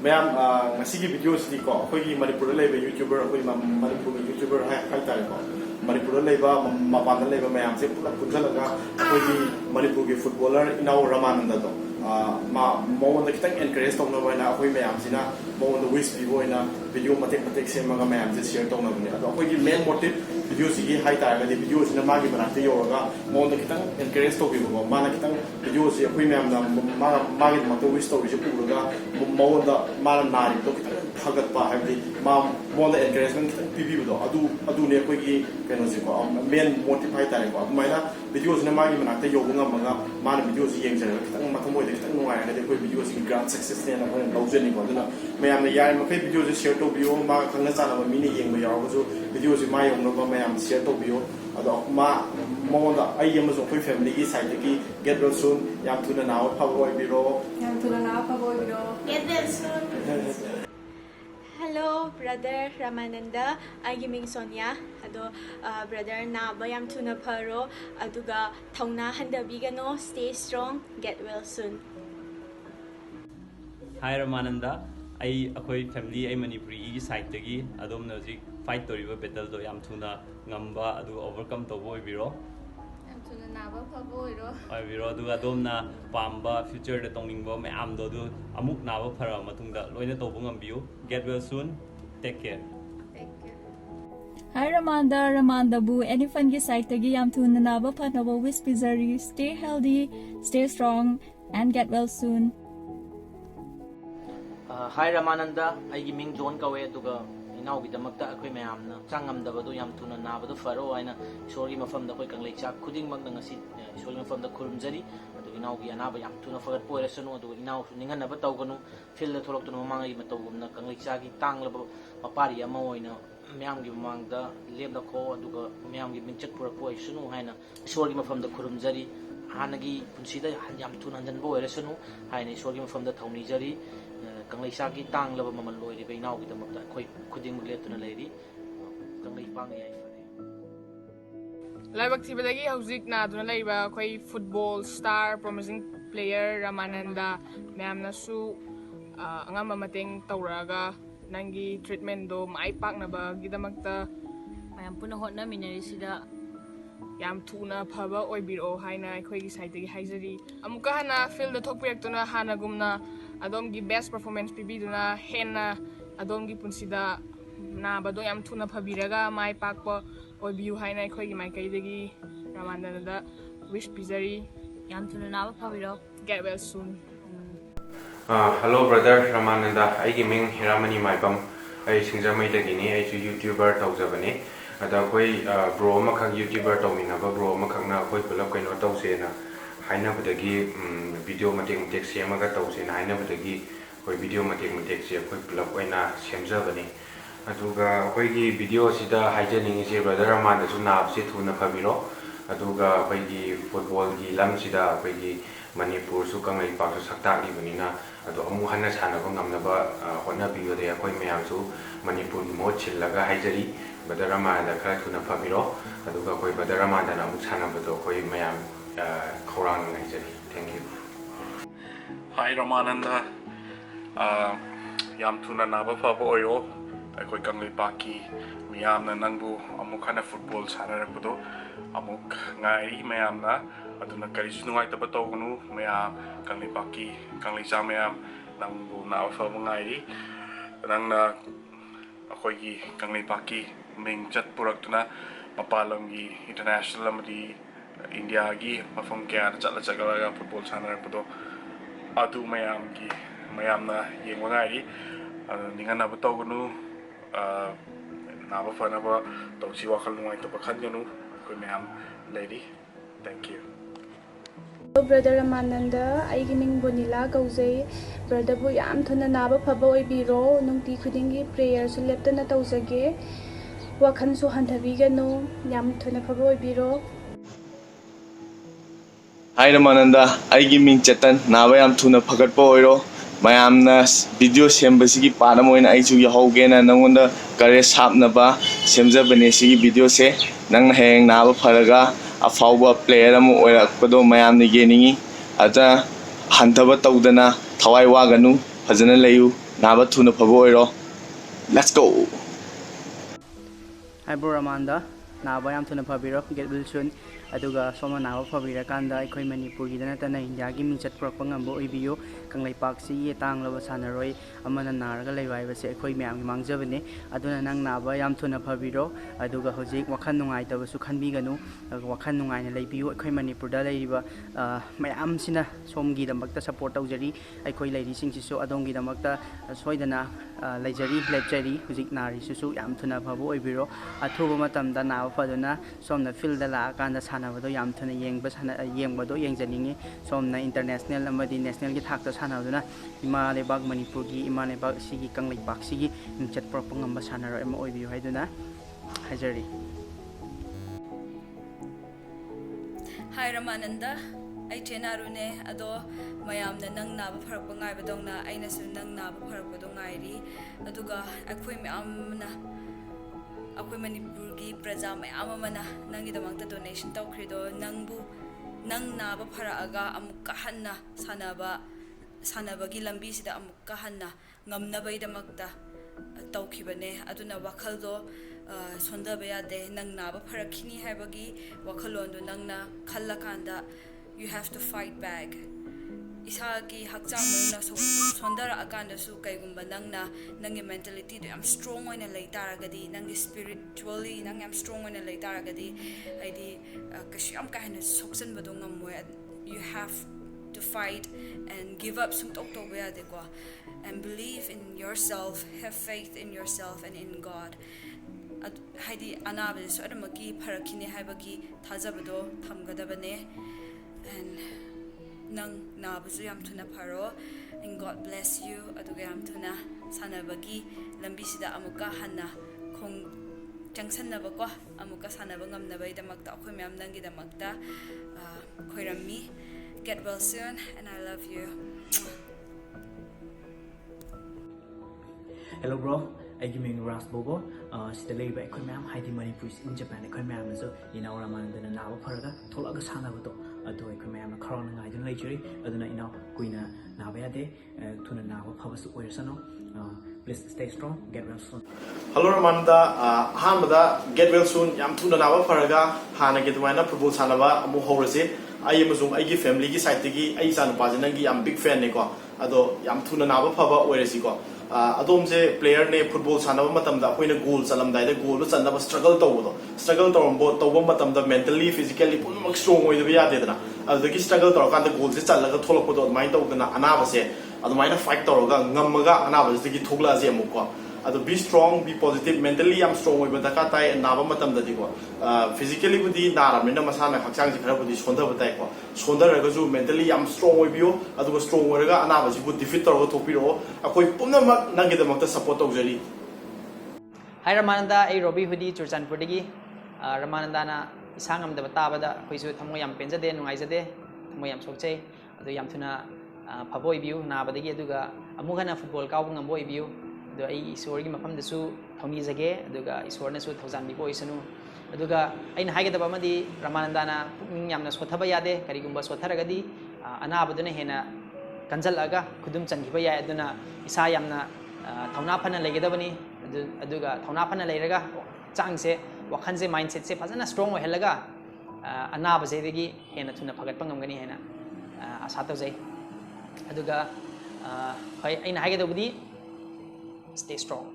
Ma'am ngasi videos di ko khoi gi Manipur leba YouTuber khoi Manipur YouTuber hai tare ko Manipur leba mapan leba ma'am se pula punjalaga khoi gi Manipur gi footballer inau Ramananda do ma mo da kitang encourage tong na na khoi ma'am sina mo da wish bi boy na video matek se ma ma'am se share tong na ne ado khoi gi main motive video si hai tare ga video sina ma gi bana te yo ga mo da kitang encourage to bi ko ma na kitang video si khoi ma'am na ma gi ma to wish to bi se pu ga mo da माला नारी तो कितना भागत पा है भी मां मोला encouragement कितना पीपी बदो अदु ने कोई की कहनो से को मेन मोटिवेट तारे को माइना वीडियोस ने मागी मनाते योगंगा मंगा मान वीडियोस येंग जरे कितना मथमोय दे कितना नुआय ने कोई वीडियोस की ग्रांड सक्सेस ने ना कोई लौजनी को दना मैं हमने यार मखै वीडियोस शेयर तो बियो मा खंगना चाना मिनी येंग याव जो वीडियोस मा योंग नो मैं हम शेयर तो बियो अदो मा मोदा आई यमसो कोई फैमिली की साइड की गेट वेल सून याम तुना नाव फबोय बिरो याम तुना नाव फबोय बिरो get well soon Hello, brother Ramananda. I giming Sonia. Ado brother na bayam tuna paro. Aduga thauna handa bigano. Stay strong. Get well soon. Hi Ramananda. I akoi family I Manipuri side tagi adom na jik fight toriba battle do yam tuna ngamba adu overcome to boy biro. tuna naba phabo iro Oi biro adu adom na pamba future de tongingbo me am do du amuk naba phara matungda loina to bungam biu. Get well soon. Take care. Hi Ramananda bu any fun gi site tagi yam tuna naba phanabo wish pizari stay healthy stay strong and get well soon. Hi Ramananda, I am John kawe duga inaw gidamakta akoy mayamna changamdabado yam tuna nabado faro aina sorry mafam da koy kanglei chak khuding mag na ngasi sorry mafam da khurumjari adu inaw gi anaba yam tuna fagat poirasanu adu inaw ningan na bataw ganu fil da tholok tuna mangai matawum na kanglei chagi tanglaba mapari ama oina mayam gi mangda lem da ko aduga mayam gi minchak pura poisanu haina sorry mafam da khurumjari hanagi punsida yam tuna hanjan poirasanu haina sorry mafam da thauni jari kanglei sagi tang laba mamal loi be naw gi damakta khoi khuding muglet tuna leiri kanglei pang yai Laibak thibadagi hauzik na duna leiba khoi football star promising player Ramananda मैम नसु angam mateng tauraga nangi treatment do mai pak na ba gidamakta mayam puna hotna minarisida yam thuna phaba oibiro haina khoi gi side gi haijari amuka hana field da thokpiak tuna hana gumna adom gi best performance pibi duna henna adom gi punsida na bado yam thuna phabiraga mai pakpa oibiu haina khoi gi mai kai degi Ramananda da wish pizari yam tuna naba phabiro get well soon. Hello brother Ramananda, I giming Hiramani Maibam, I singjamai dagini, I YouTuber tauzabani. Ada koi bro makak YouTuber tauminaba bro makak na koi pulap kai no tausena. Haina badagi video mating semaga tausena haina badagi koi video mating se koi pulap koi na semjabani. Aduga koi gi video sida haijaning se brother Ramananda su na se thuna phabiro. Aduga koi gi football gi lam sida koi gi Manipur su kangai pak su sakta ni banina ado amu hanna sana ko ngamnaba honna biyo de koi mayam su Manipur gi mo chillaga haijari brother Ramananda kha thuna phabiro. Aduga koi brother Ramananda na mu sana bado koi mayam khorang haijari. Thank you. Hi Ramananda, yam tuna naba phabo oyo akoi kanglei paki miyam na nangbu amuk hana football sana bado amuk ngai mayam na aduna kari sungai taba tawgunu mayam kanglei paki kanglei sa mayam nangbu na phabo ngai nang na akoi gi kanglei paki ming chat purak tuna mapalam gi international amadi India gi mafam kya chatla chagala football sana bado adu mayam gi mayam na yengwa ngai ningan na batawgunu na ba fana ba tawsi wakal ngai to bakhan ganu koi mayam lady. Thank you. Hello brother Ramananda, I giming bonila gauzai brother bu yam thuna naba phaba oibiro nungti khudingi prayer su leptana tawjage wakhan su handhabi ganu yam thuna phaba oibiro. Hi Ramananda, I giming chatan naba yam thuna phagatpa oiro mayamna video sembasigi panamoina ai chu yahogena nangonda kare sapnaba semjabane sigi video se nang heng naba pharaga afauba player amu oirakpado mayamni geningi aja hantaba tawdana thawai waganu phajana layu ꯅꯥꯕ ꯊꯨꯅ ꯐꯕ ꯑꯣꯏꯔꯣ let's go Hi bro Ramananda naba yam thuna phabiro get well soon aduga soma naba phabira kanda akhoi manipuri da natana india gi mingchat propak ngambo oibiyo kanglai pak si ye tanglaba sanaroi amana naraga leiwai se akhoi myam gi mangjabane aduna nang naba yam thuna phabiro aduga hojik wakhan nungai taba su khanbi ganu wakhan nungai na leibiyo akhoi manipur da leiriba mayam sina somgi damakta support tawjari akhoi leiri sing sisu adongi damakta soidana leijari lepjari hojik nari sisu yam thuna phabu oibiro athuba matamda nawa faduna somna field da la kanda sanabado yam thuna yengbado yengjaningi somna international amadi national gi thakta sanaduna ima lebak manipur gi ima lebak sigi kanglai pak sigi ingchat propangamba sanaro ema oibiyo haiduna hajari Hi Ramananda I Narune ado mayamna nang naba pharakpa ngai badongna aina su nang naba pharakpa do ngairi aduga akhoi mayamna akhoi manipur gi praja mayam amana nangi damakta donation tawkhrido nangbu nang naba pharaga amukka hanna sanaba gi lambi sida amukka hanna ngamnabai damakta tawkhibane aduna wakhaldo sondaba yade nang naba pharakhini haibagi wakhalondu nangna khallakanda you have to fight back isagi hakchang na sondara akanda su kaigumba nangna nangi mentality do am strong oina leitaragadi nangi spiritually nang am strong oina leitaragadi aidi kashyam kahna soksan badong ngamwe you have to fight and give up sum tok tok ya de ko and believe in yourself have faith in yourself and in God haidi anabe so adamaki pharakhini haibagi thajabado thamgadabane and nang nabazu yam thuna pharo and God bless you aduga yam thuna sanabagi lambi sida amuka hanna khong changsanaba ko amuka sanaba ngamnabai damakta akhoi myam nangi damakta khoirammi get well soon and I love you. Hello bro I give me bobo sida leiba akhoi myam haidi manipur in Japan akhoi myam so ina Ramananda na naba pharaga tholaga sanabado adu akhoi myam kharong ngai dun leijuri aduna ina kuina naba yade thuna naba phabasu oirsano please stay strong get well soon Hello Ramananda hamada get well soon yam thuna naba pharaga hana ge dumaina football sanaba amu horase ai amazung ai gi family gi side gi ai san pa jana gi am big fan ne ko ado yam thuna naba phaba oirasi ko adom je player ne football sanaba matam da koina goal chalam dai da goal chanaba struggle tawbo tawba matam da mentally physically pun strong oi da ya de da ado gi struggle taw kan da goal je chalaga tholok ko do mai taw da anaba se ado mai na fight taw ga ngamaga anaba je gi thogla je mu ko ado be strong be positive mentally am strong oi ba da ka tai naba matam da di ko physically budi nara me na masana hakchang ji khara budi sondha ba tai ko sondha ra ga ju mentally am strong oi bio ado strong oi ga anaba ji bu defeat taw ga thopiro akoi pumna mak nangi da makta support taw jari Hi Ramananda ai robby hoody churchanpur digi Ramananda na isangam da bata bada khoi su thamo yam penjade nungai jade thamo yam sokchei ado yam thuna phaboi biu na badagi aduga amugana football kaw ngamboi biu do ai isor gi mafam da su thoni jage aduga isor na su thojan bi boi sanu aduga aina haige da bamadi Ramananda na pukning yamna sothaba yade karigumba sotharaga di anabaduna hena kanjal aga khudum changiba ya aduna isa yamna thauna phana legedabani aduga thauna phana leiraga changse wakhanse mindset se fazana strong ohelaga anaba se degi hena thuna phagat pangamgani hena asa tawjai aduga hai aina haige da budi stay strong